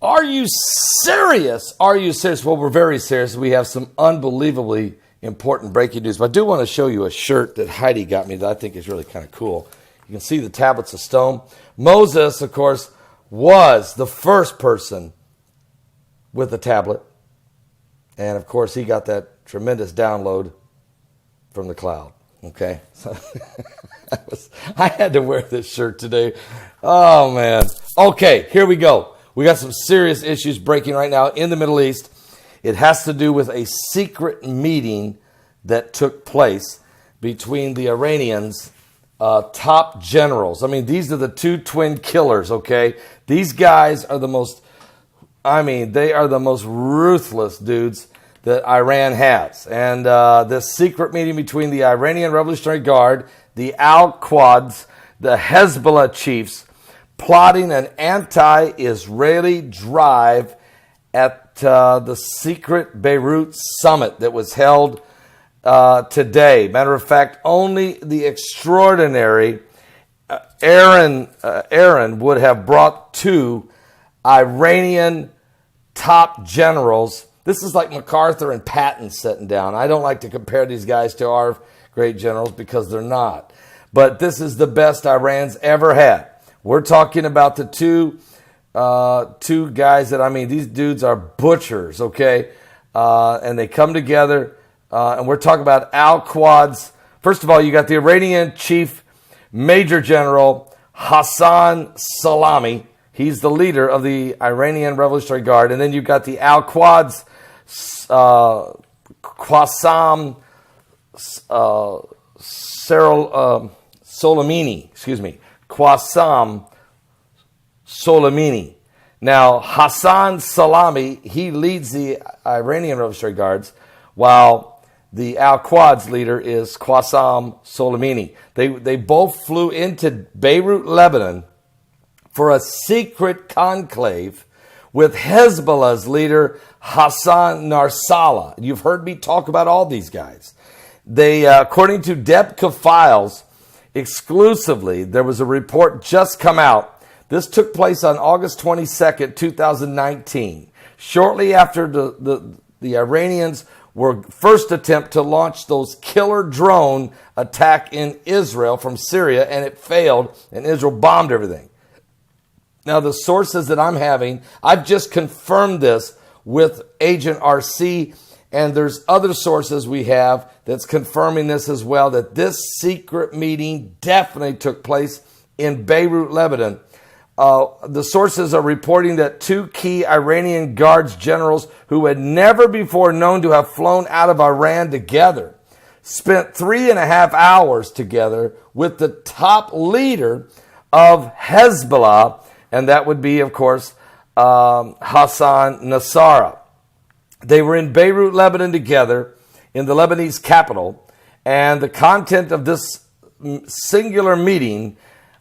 Are you serious? Are you serious? Well, we're very serious. We have some unbelievably important breaking news. But I do want to show you a shirt that Heidi got me that I think is really kind of cool. You can see the tablets of stone. Moses, of course, was the first person with a tablet. And, of course, he got that tremendous download from the cloud. Okay? So I had to wear this shirt today. Oh, man. Okay, here we go. We got some serious issues breaking right now in the Middle East. It has to do with a secret meeting that took place between the Iranians' top generals. I mean, these are the two twin killers, okay? These guys are the most, they are the most ruthless dudes that Iran has. And this secret meeting between the Iranian Revolutionary Guard, the Al-Quds, the Hezbollah chiefs, plotting an anti-Israeli drive at the secret Beirut summit that was held today. Matter of fact, only the extraordinary Aaron would have brought two Iranian top generals. This is like MacArthur and Patton sitting down. I don't like to compare these guys to our great generals because they're not. But this is the best Iran's ever had. We're talking about the two guys that, these dudes are butchers, okay? And they come together, and we're talking about Al-Quds. First of all, you got the Iranian chief Major General Hassan Salami. He's the leader of the Iranian Revolutionary Guard. And then you've got the Al-Quds, Qassam Soleimani, Qassam Soleimani. Now, Hassan Salami, he leads the Iranian Revolutionary Guards, while the Al-Quds leader is Qassam Soleimani. They both flew into Beirut, Lebanon, for a secret conclave with Hezbollah's leader, Hassan Nasrallah. You've heard me talk about all these guys. They, according to Debka Files, exclusively, there was a report just come out. This took place on August 22nd, 2019, shortly after the Iranians were first attempt to launch those killer drone attack in Israel from Syria, and it failed, and Israel bombed everything. Now, the sources that I'm having, I've just confirmed this with Agent RC, and there's other sources we have that's confirming this as well, that this secret meeting definitely took place in Beirut, Lebanon. The sources are reporting that two key Iranian Guards generals who had never before known to have flown out of Iran together spent 3.5 hours together with the top leader of Hezbollah, and that would be, of course, Hassan Nasrallah. They were in Beirut, Lebanon together in the Lebanese capital, and the content of this singular meeting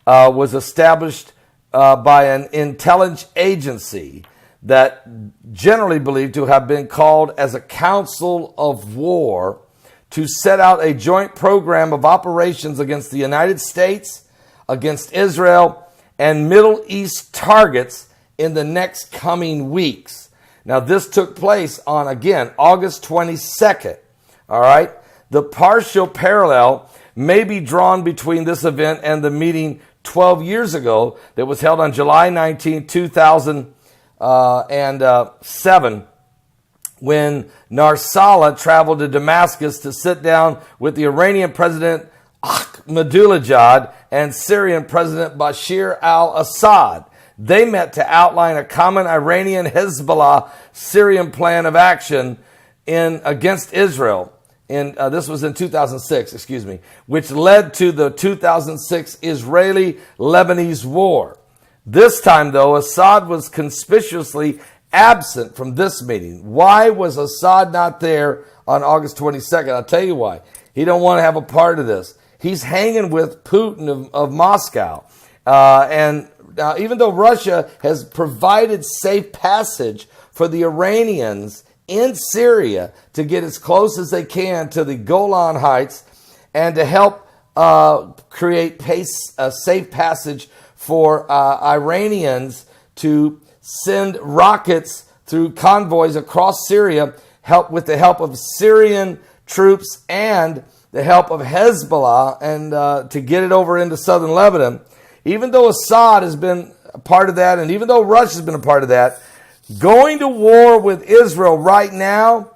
was established by an intelligence agency that generally believed to have been called as a council of war to set out a joint program of operations against the United States, against Israel, and Middle East targets in the next coming weeks. Now, this took place on, again, August 22nd. All right? The partial parallel may be drawn between this event and the meeting 12 years ago that was held on July 19, 2007, when Nasrallah traveled to Damascus to sit down with the Iranian President Ahmadinejad and Syrian President Bashar al-Assad. They met to outline a common Iranian Hezbollah Syrian plan of action against Israel. This was in 2006, which led to the 2006 Israeli-Lebanese war. This time, though, Assad was conspicuously absent from this meeting. Why was Assad not there on August 22nd? I'll tell you why. He don't want to have a part of this. He's hanging with Putin of Moscow. And even though Russia has provided safe passage for the Iranians in Syria to get as close as they can to the Golan Heights and to help create safe passage for Iranians to send rockets through convoys across Syria, with the help of Syrian troops and the help of Hezbollah, and to get it over into southern Lebanon. Even though Assad has been a part of that, and even though Russia's been a part of that, going to war with Israel right now,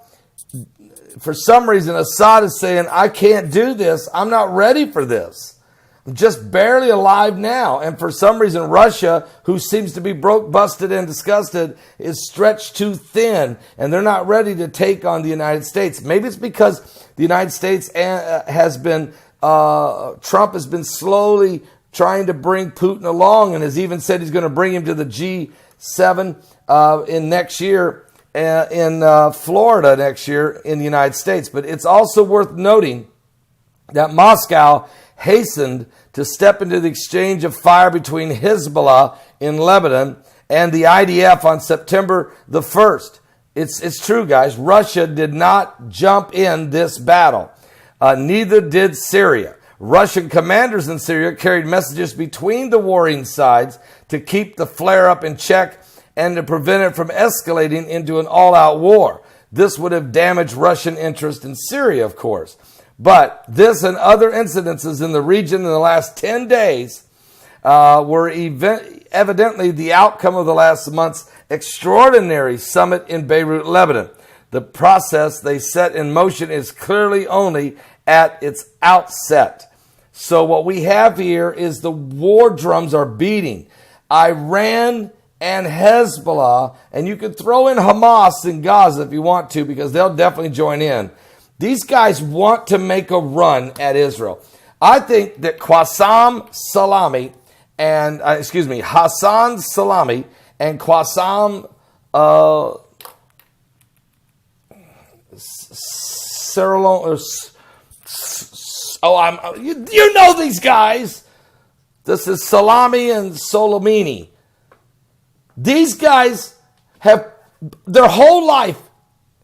for some reason, Assad is saying, I can't do this. I'm not ready for this. I'm just barely alive now. And for some reason, Russia, who seems to be broke, busted, and disgusted, is stretched too thin. And they're not ready to take on the United States. Maybe it's because the United States has been, Trump has been slowly trying to bring Putin along, and has even said he's going to bring him to the G7 in next year. In Florida next year in the United States. But it's also worth noting that Moscow hastened to step into the exchange of fire between Hezbollah in Lebanon and the IDF on September the 1st. It's true, guys. Russia did not jump in this battle. Neither did Syria. Russian commanders in Syria carried messages between the warring sides to keep the flare-up in check and to prevent it from escalating into an all-out war. This would have damaged Russian interest in Syria, of course. But this and other incidences in the region in the last 10 days were evidently the outcome of the last month's extraordinary summit in Beirut, Lebanon. The process they set in motion is clearly only at its outset. So what we have here is the war drums are beating. Iran and Hezbollah, and you can throw in Hamas in Gaza if you want to, because they'll definitely join in. These guys want to make a run at Israel. I think that Hassan Salami and Qassam you know these guys. This is Salami and Soleimani. These guys have their whole life,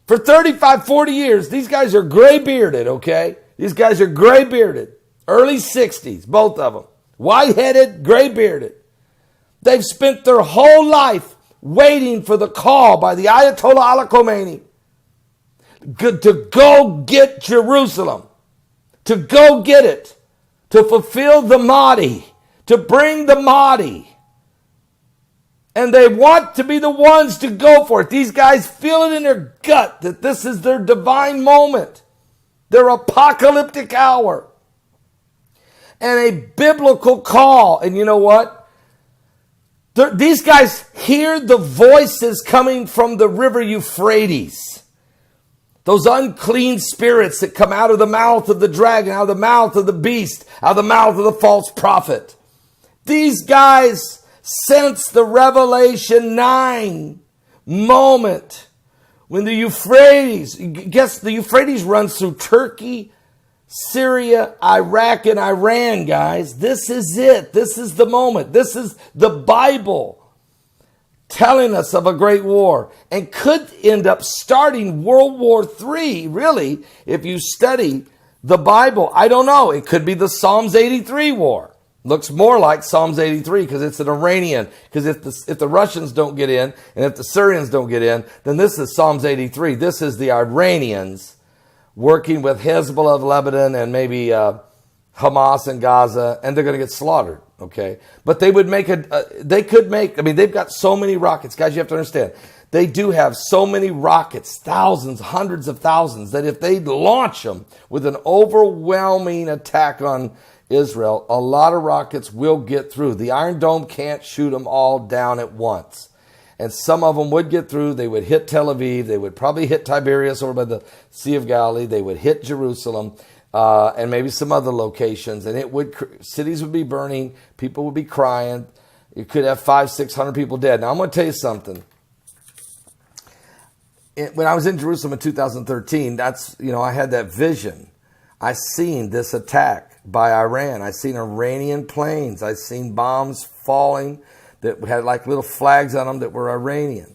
for 35, 40 years, these guys are gray-bearded, okay? These guys are gray-bearded. Early 60s, both of them. White-headed, gray-bearded. They've spent their whole life waiting for the call by the Ayatollah Ali Khomeini to go get Jerusalem, to go get it, to fulfill the Mahdi, to bring the Mahdi. And they want to be the ones to go for it. These guys feel it in their gut that this is their divine moment, their apocalyptic hour, and a biblical call. And you know what? These guys hear the voices coming from the river Euphrates. Those unclean spirits that come out of the mouth of the dragon, out of the mouth of the beast, out of the mouth of the false prophet. These guys sense the Revelation 9 moment when the Euphrates, guess the Euphrates runs through Turkey, Syria, Iraq, and Iran, guys. This is it. This is the moment. This is the Bible telling us of a great war, and could end up starting World War III, really, if you study the Bible. I don't know. It could be the Psalms 83 war. Looks more like Psalms 83 because it's an Iranian. Because if the Russians don't get in and if the Syrians don't get in, then this is Psalms 83. This is the Iranians working with Hezbollah of Lebanon and maybe Hamas in Gaza, and they're going to get slaughtered. Okay, but they would make they've got so many rockets, guys. You have to understand, they do have so many rockets, thousands, hundreds of thousands, that if they launch them with an overwhelming attack on Israel, a lot of rockets will get through. The Iron Dome can't shoot them all down at once. And some of them would get through. They would hit Tel Aviv. They would probably hit Tiberias over by the Sea of Galilee. They would hit Jerusalem and maybe some other locations. And cities would be burning. People would be crying. You could have 500-600 people dead. Now, I'm going to tell you something. When I was in Jerusalem in 2013, I had that vision. I seen this attack by Iran. I seen Iranian planes. I seen bombs falling that had like little flags on them that were Iranian.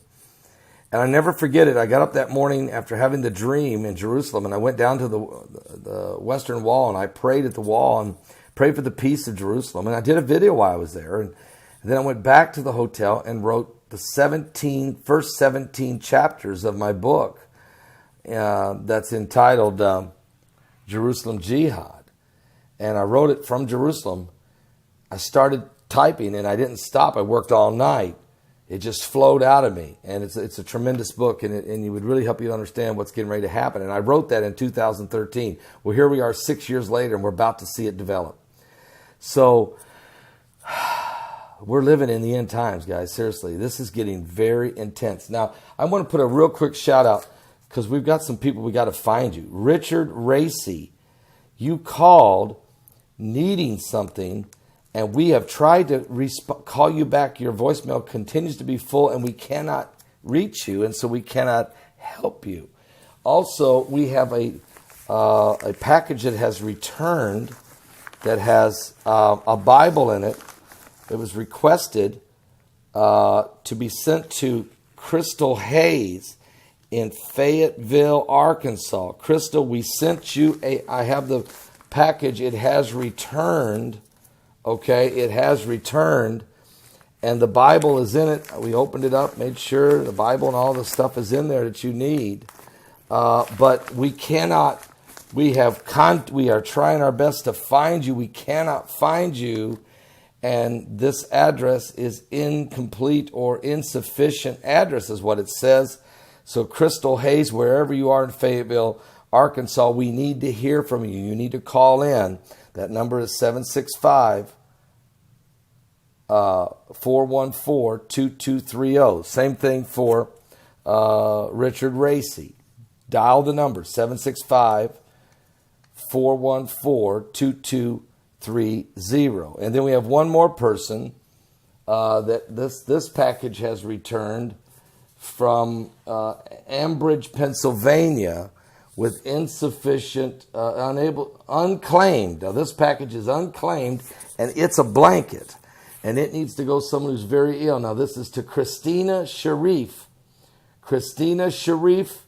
And I never forget it. I got up that morning after having the dream in Jerusalem, and I went down to the Western Wall, and I prayed at the wall and prayed for the peace of Jerusalem. And I did a video while I was there. And then I went back to the hotel and wrote the first 17 chapters of my book that's entitled Jerusalem Jihad. And I wrote it from Jerusalem. I started typing and I didn't stop. I worked all night. It just flowed out of me. And it's a tremendous book, and it would really help you to understand what's getting ready to happen. And I wrote that in 2013. Well, here we are 6 years later, and we're about to see it develop. So we're living in the end times, guys. Seriously, this is getting very intense. Now, I want to put a real quick shout out because we've got some people we got to find you. Richard Racy, you called needing something, and we have tried to call you back. Your voicemail continues to be full, and we cannot reach you, and so we cannot help you. Also, we have a package that has returned that has a Bible in it. It was requested to be sent to Crystal Hayes in Fayetteville, Arkansas. Crystal, we sent you I have the package. It has returned. Okay, it has returned, and the Bible is in it. We opened it up, made sure the Bible and all the stuff is in there that you need. But we cannot. We are trying our best to find you. We cannot find you, and this address is incomplete or insufficient address, is what it says. So, Crystal Hayes, wherever you are in Fayetteville, Arkansas, we need to hear from you. You need to call in. That number is 765-414-2230. Same thing for Richard Racy. Dial the number 765-414-2230. And then we have one more person that this package has returned from Ambridge, Pennsylvania, with insufficient, unclaimed. Now, this package is unclaimed, and it's a blanket, and it needs to go to someone who's very ill. Now, this is to Christina Sharif. Christina Sharif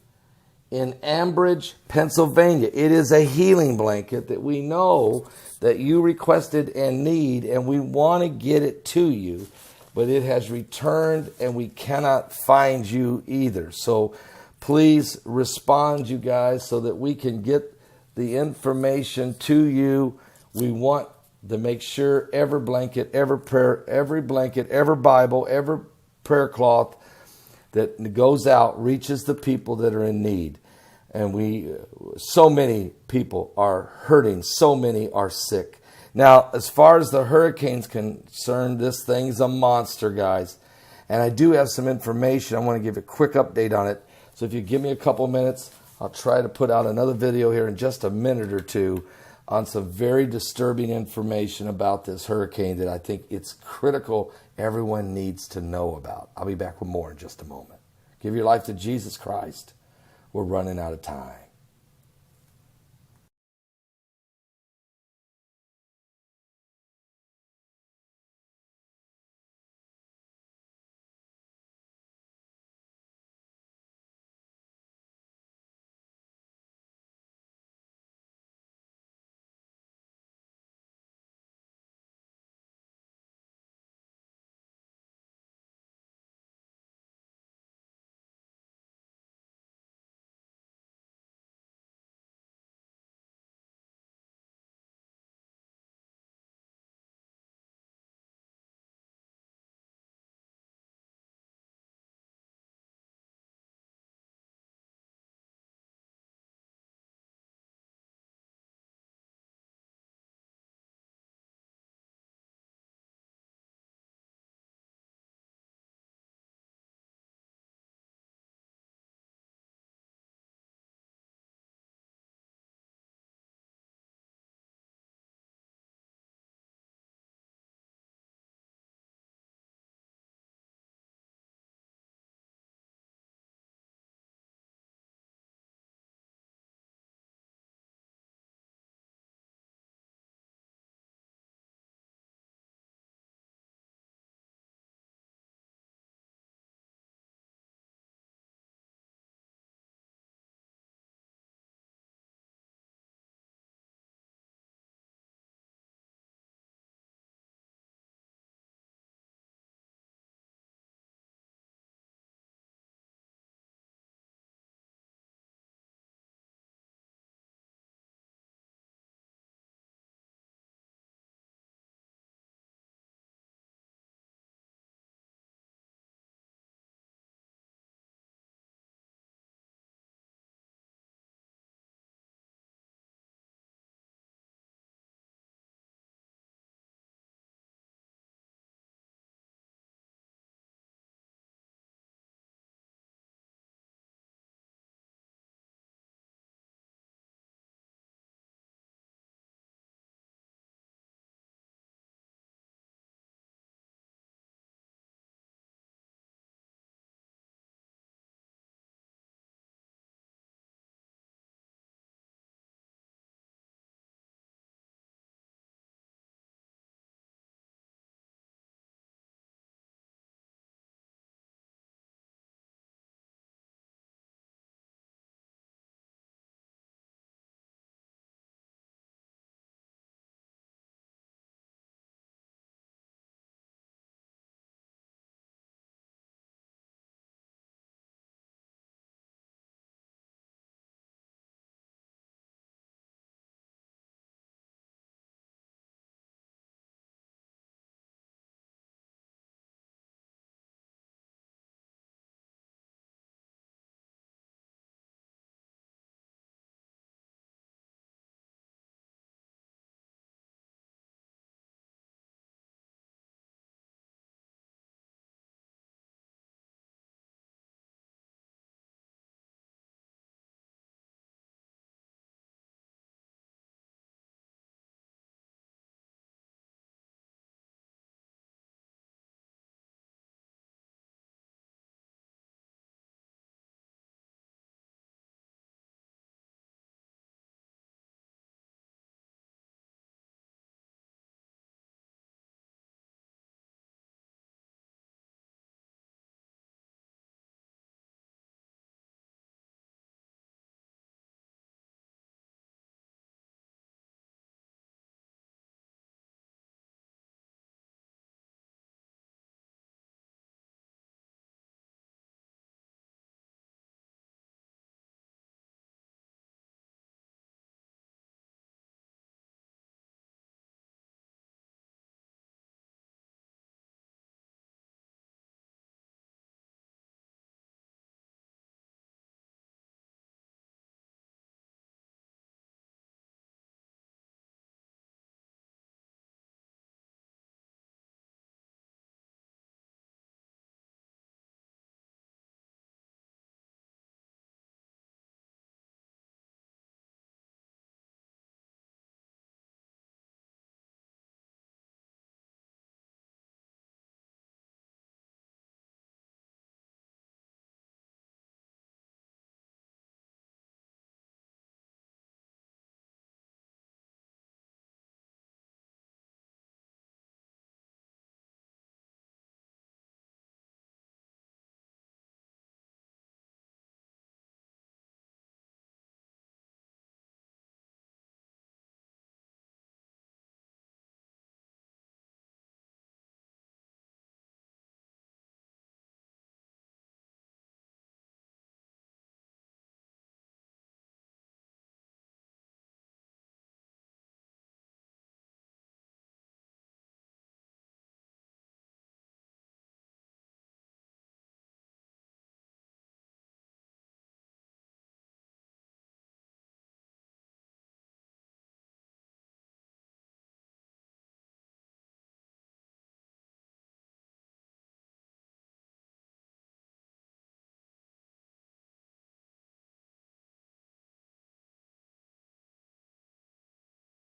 in Ambridge, Pennsylvania. It is a healing blanket that we know that you requested and need, and we want to get it to you, but it has returned, and we cannot find you either. So, please respond, you guys, so that we can get the information to you. We want to make sure every blanket, every prayer, every blanket, every Bible, every prayer cloth that goes out reaches the people that are in need. And so many people are hurting. So many are sick. Now, as far as the hurricane's concerned, this thing's a monster, guys. And I do have some information. I want to give a quick update on it. So if you give me a couple minutes, I'll try to put out another video here in just a minute or two on some very disturbing information about this hurricane that I think it's critical everyone needs to know about. I'll be back with more in just a moment. Give your life to Jesus Christ. We're running out of time.